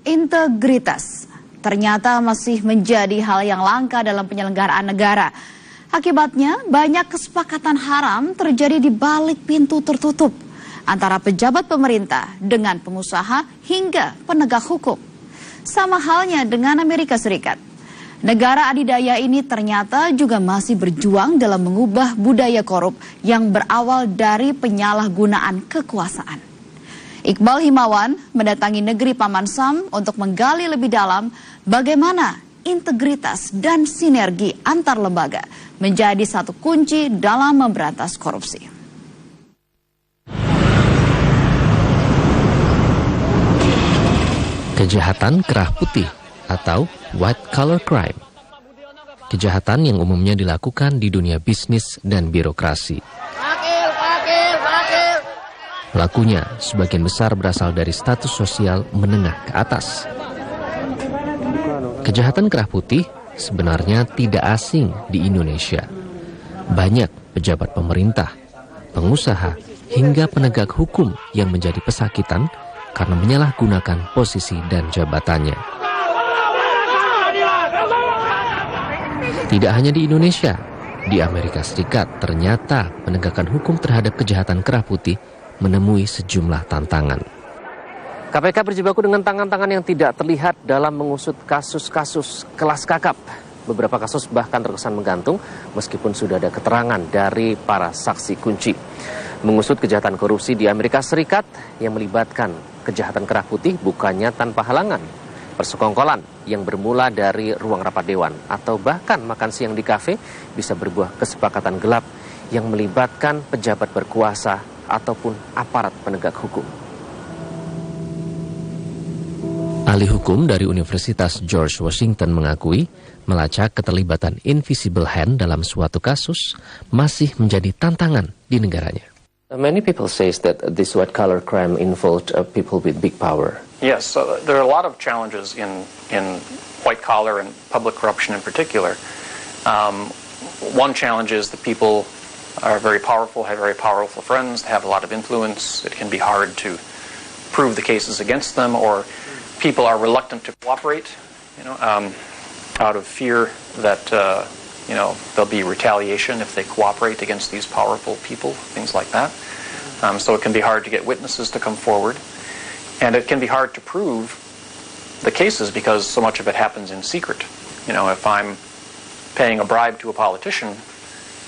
Integritas ternyata masih menjadi hal yang langka dalam penyelenggaraan negara. Akibatnya, banyak kesepakatan haram terjadi di balik pintu tertutup antara pejabat pemerintah dengan pengusaha hingga penegak hukum. Sama halnya dengan Amerika Serikat. Negara adidaya ini ternyata juga masih berjuang dalam mengubah budaya korup yang berawal dari penyalahgunaan kekuasaan. Iqbal Himawan mendatangi negeri Paman Sam untuk menggali lebih dalam bagaimana integritas dan sinergi antar lembaga menjadi satu kunci dalam memberantas korupsi. Kejahatan kerah putih atau white collar crime. Kejahatan yang umumnya dilakukan di dunia bisnis dan birokrasi. Pelakunya sebagian besar berasal dari status sosial menengah ke atas. Kejahatan kerah putih sebenarnya tidak asing di Indonesia. Banyak pejabat pemerintah, pengusaha, hingga penegak hukum yang menjadi pesakitan karena menyalahgunakan posisi dan jabatannya. Tidak hanya di Indonesia, di Amerika Serikat ternyata penegakan hukum terhadap kejahatan kerah putih menemui sejumlah tantangan. KPK berjibaku dengan tangan-tangan yang tidak terlihat dalam mengusut kasus-kasus kelas kakap. Beberapa kasus bahkan terkesan menggantung meskipun sudah ada keterangan dari para saksi kunci. Mengusut kejahatan korupsi di Amerika Serikat yang melibatkan kejahatan kerah putih bukannya tanpa halangan. Persekongkolan yang bermula dari ruang rapat dewan atau bahkan makan siang di kafe bisa berbuah kesepakatan gelap yang melibatkan pejabat berkuasa ataupun aparat penegak hukum. Ahli hukum dari Universitas George Washington mengakui melacak keterlibatan invisible hand dalam suatu kasus masih menjadi tantangan di negaranya. Many people say that this white collar crime involved people with big power. Yes, so there are a lot of challenges in white collar and public corruption in particular. One challenge is that people are very powerful, have very powerful friends, have a lot of influence. It can be hard to prove the cases against them, or people are reluctant to cooperate, out of fear that, there'll be retaliation if they cooperate against these powerful people, things like that. So it can be hard to get witnesses to come forward. And it can be hard to prove the cases because so much of it happens in secret. If I'm paying a bribe to a politician,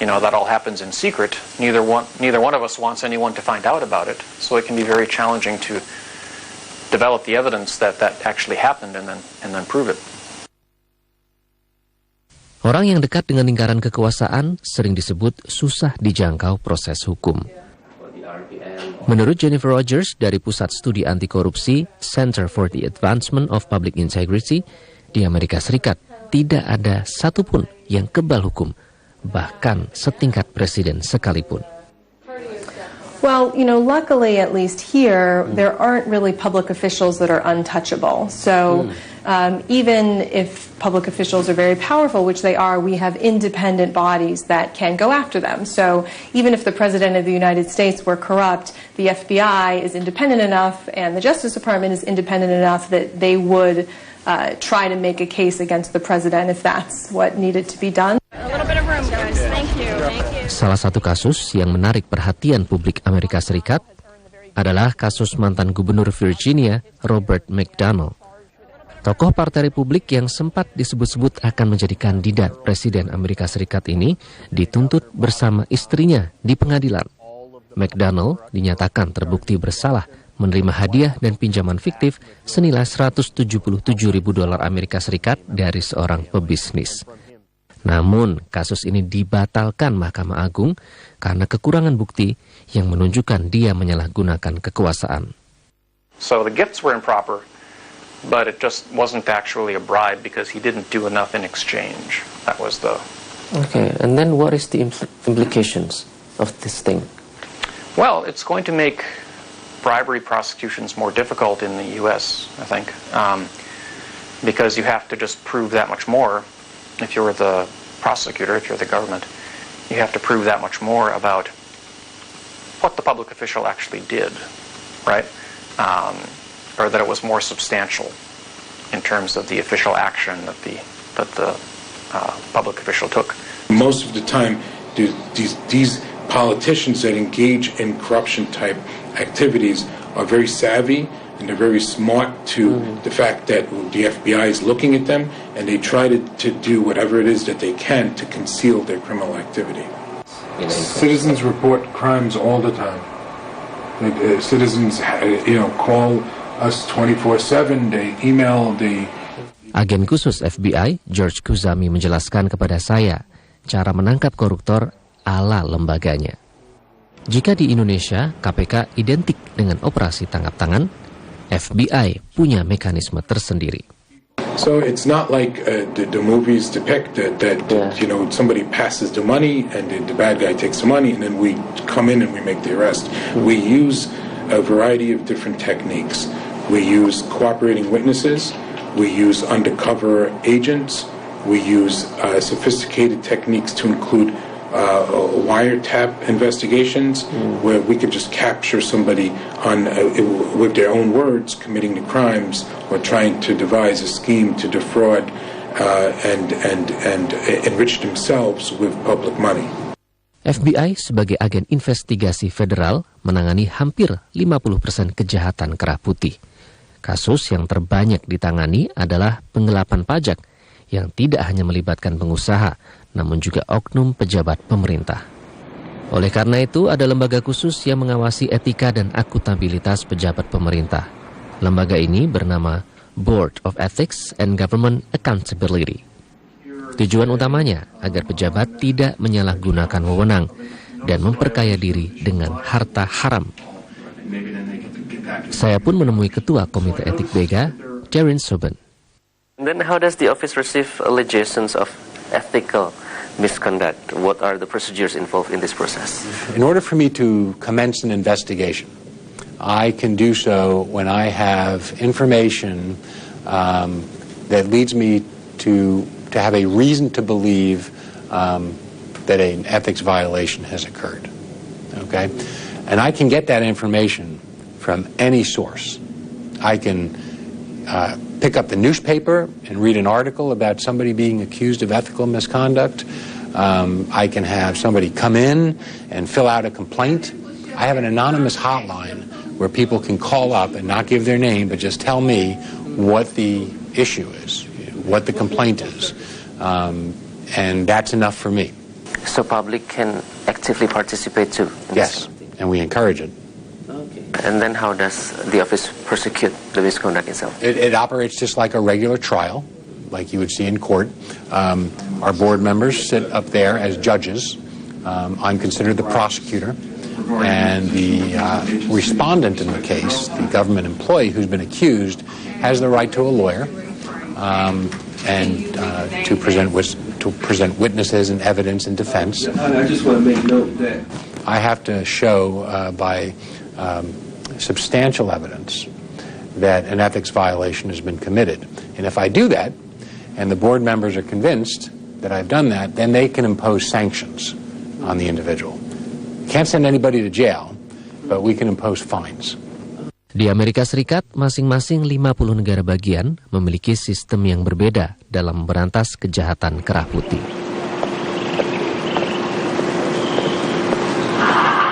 that all happens in secret. Neither one of us wants anyone to find out about it. So it can be very challenging to develop the evidence that actually happened and then prove it. Orang yang dekat dengan lingkaran kekuasaan sering disebut susah dijangkau proses hukum. Menurut Jennifer Rogers dari Pusat Studi Anti Korupsi Center for the Advancement of Public Integrity di Amerika Serikat, tidak ada satupun yang kebal hukum, bahkan setingkat presiden sekalipun. Well, luckily, at least here, there aren't really public officials that are untouchable. So even if public officials are very powerful, which they are, we have independent bodies that can go after them. So even if the President of the United States were corrupt, the FBI is independent enough and the Justice Department is independent enough that they would try to make a case against the President if that's what needed to be done. A little bit of room, guys. Thank you. Salah satu kasus yang menarik perhatian publik Amerika Serikat adalah kasus mantan gubernur Virginia, Robert McDonnell. Tokoh Partai Republik yang sempat disebut-sebut akan menjadi kandidat Presiden Amerika Serikat ini dituntut bersama istrinya di pengadilan. McDonnell dinyatakan terbukti bersalah menerima hadiah dan pinjaman fiktif senilai $177.000 Amerika Serikat dari seorang pebisnis. Namun, kasus ini dibatalkan Mahkamah Agung karena kekurangan bukti yang menunjukkan dia menyalahgunakan kekuasaan. So the gifts were improper, but it just wasn't actually a bribe because he didn't do enough in exchange. That was the... Okay, and then what is the implications of this thing? Well, it's going to make bribery prosecutions more difficult in the U.S., I think, because you have to just prove that much more. If you're the prosecutor, if you're the government, you have to prove that much more about what the public official actually did, right? Or that it was more substantial in terms of the official action that the public official took. Most of the time, these politicians that engage in corruption type activities are very savvy and they're very smart to the fact that the FBI is looking at them and they try to do whatever it is that they can to conceal their criminal activity. Citizens report crimes all the time. Citizens, call us 24/7. They email, Agen khusus FBI, George Kuzami, menjelaskan kepada saya cara menangkap koruptor ala lembaganya. Jika di Indonesia, KPK identik dengan operasi tangkap tangan, FBI punya mekanisme tersendiri. So it's not like the movies depict that somebody passes the money and the bad guy takes the money and then we come in and we make the arrest. We use a variety of different techniques. We use cooperating witnesses. We use undercover agents. We use sophisticated techniques to include wiretap investigations where we could just capture somebody with their own words committing the crimes or trying to devise a scheme to defraud and enrich themselves with public money. FBI sebagai agen investigasi federal menangani hampir 50% kejahatan kerah putih. Kasus yang terbanyak ditangani adalah penggelapan pajak yang tidak hanya melibatkan pengusaha, namun juga oknum pejabat pemerintah. Oleh karena itu, ada lembaga khusus yang mengawasi etika dan akuntabilitas pejabat pemerintah. Lembaga ini bernama Board of Ethics and Government Accountability. Tujuan utamanya agar pejabat tidak menyalahgunakan wewenang dan memperkaya diri dengan harta haram. Saya pun menemui Ketua Komite Etik BEGA, Darren Soben. Then how does the office receive allegations of ethical misconduct? What are the procedures involved in this process? In order for me to commence an investigation, I can do so when I have information that leads me to have a reason to believe that an ethics violation has occurred. Okay? And I can get that information from any source. I can pick up the newspaper and read an article about somebody being accused of ethical misconduct. I can have somebody come in and fill out a complaint. I have an anonymous hotline where people can call up and not give their name, but just tell me what the issue is, what the complaint is. And that's enough for me. So public can actively participate too? Yes, and we encourage it. And then how does the office prosecute the misconduct itself? It operates just like a regular trial, like you would see in court. Our board members sit up there as judges. I'm considered the prosecutor. And the respondent in the case, the government employee who's been accused, has the right to a lawyer and to present witnesses and evidence and defense. I just want to make note that I have to show by substantial evidence that an ethics violation has been committed. And if I do that, and the board members are convinced that I've done that, then they can impose sanctions on the individual. Can't send anybody to jail, but we can impose fines. Di Amerika Serikat, masing-masing 50 negara bagian memiliki sistem yang berbeda dalam memberantas kejahatan kerah putih.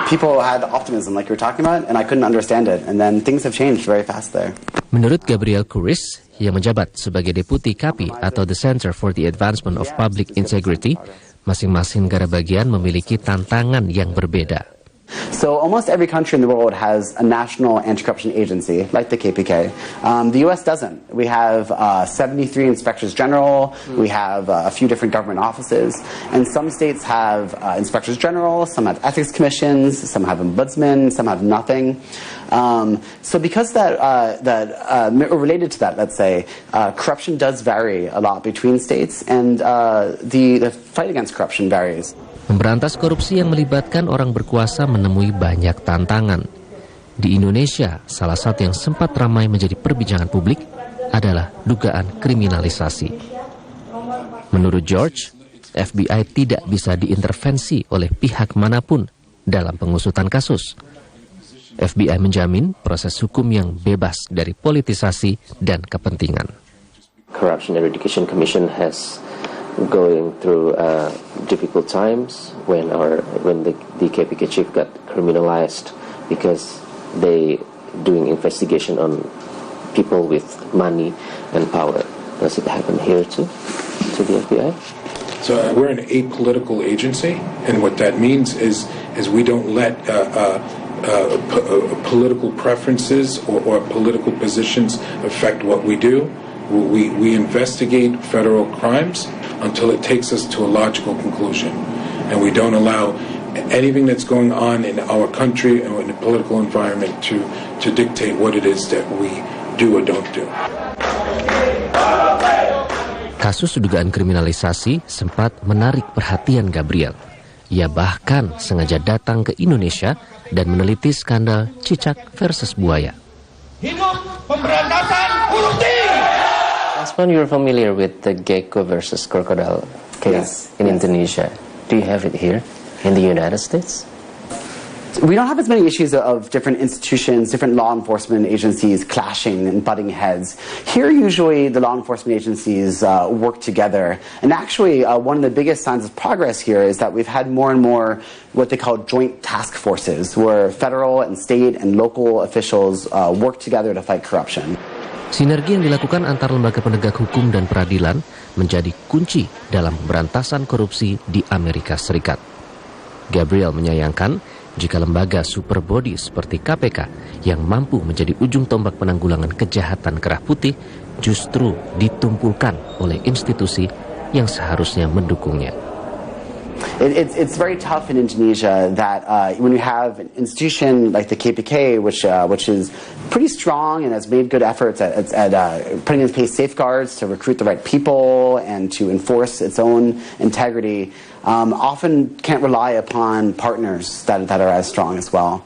People had optimism like you were talking about, and I couldn't understand it. And then things have changed very fast there. Menurut Gabriel Kuris, yang menjabat sebagai Deputi KAPI atau The Center for the Advancement of Public Integrity, masing-masing negara bagian memiliki tantangan yang berbeda. So almost every country in the world has a national anti-corruption agency, like the KPK. The U.S. doesn't. We have 73 inspectors general. We have a few different government offices. And some states have inspectors general, some have ethics commissions, some have ombudsmen, some have nothing. So because related to that, let's say, corruption does vary a lot between states, and the fight against corruption varies. Memberantas korupsi yang melibatkan orang berkuasa menemui banyak tantangan. Di Indonesia, salah satu yang sempat ramai menjadi perbincangan publik adalah dugaan kriminalisasi. Menurut George, FBI tidak bisa diintervensi oleh pihak manapun dalam pengusutan kasus. FBI menjamin proses hukum yang bebas dari politisasi dan kepentingan. Corruption Eradication Commission has going through difficult times when the KPK chief got criminalized because they doing investigation on people with money and power. Does it happen here too, to the FBI? So we're an apolitical agency, and what that means is we don't let political preferences or political positions affect what we do. We investigate federal crimes until it takes us to a logical conclusion. And we don't allow anything that's going on in our country or in the political environment to dictate what it is that we do or don't do. Kasus dugaan kriminalisasi sempat menarik perhatian Gabriel. Ia bahkan sengaja datang ke Indonesia dan meneliti skandal cicak versus buaya. Hidup pemberantasan korupsi! Asman, you're familiar with the gecko versus crocodile case in Indonesia. Do you have it here in the United States? We don't have as many issues of different institutions, different law enforcement agencies clashing and butting heads. Here, usually, the law enforcement agencies work together. And actually, one of the biggest signs of progress here is that we've had more and more what they call joint task forces, where federal and state and local officials work together to fight corruption. Sinergi yang dilakukan antar lembaga penegak hukum dan peradilan menjadi kunci dalam pemberantasan korupsi di Amerika Serikat. Gabriel menyayangkan jika lembaga super body seperti KPK yang mampu menjadi ujung tombak penanggulangan kejahatan kerah putih justru ditumpulkan oleh institusi yang seharusnya mendukungnya. It's very tough in Indonesia that when you have an institution like the KPK, which is pretty strong and has made good efforts at putting in place safeguards to recruit the right people and to enforce its own integrity, often can't rely upon partners that are as strong as well.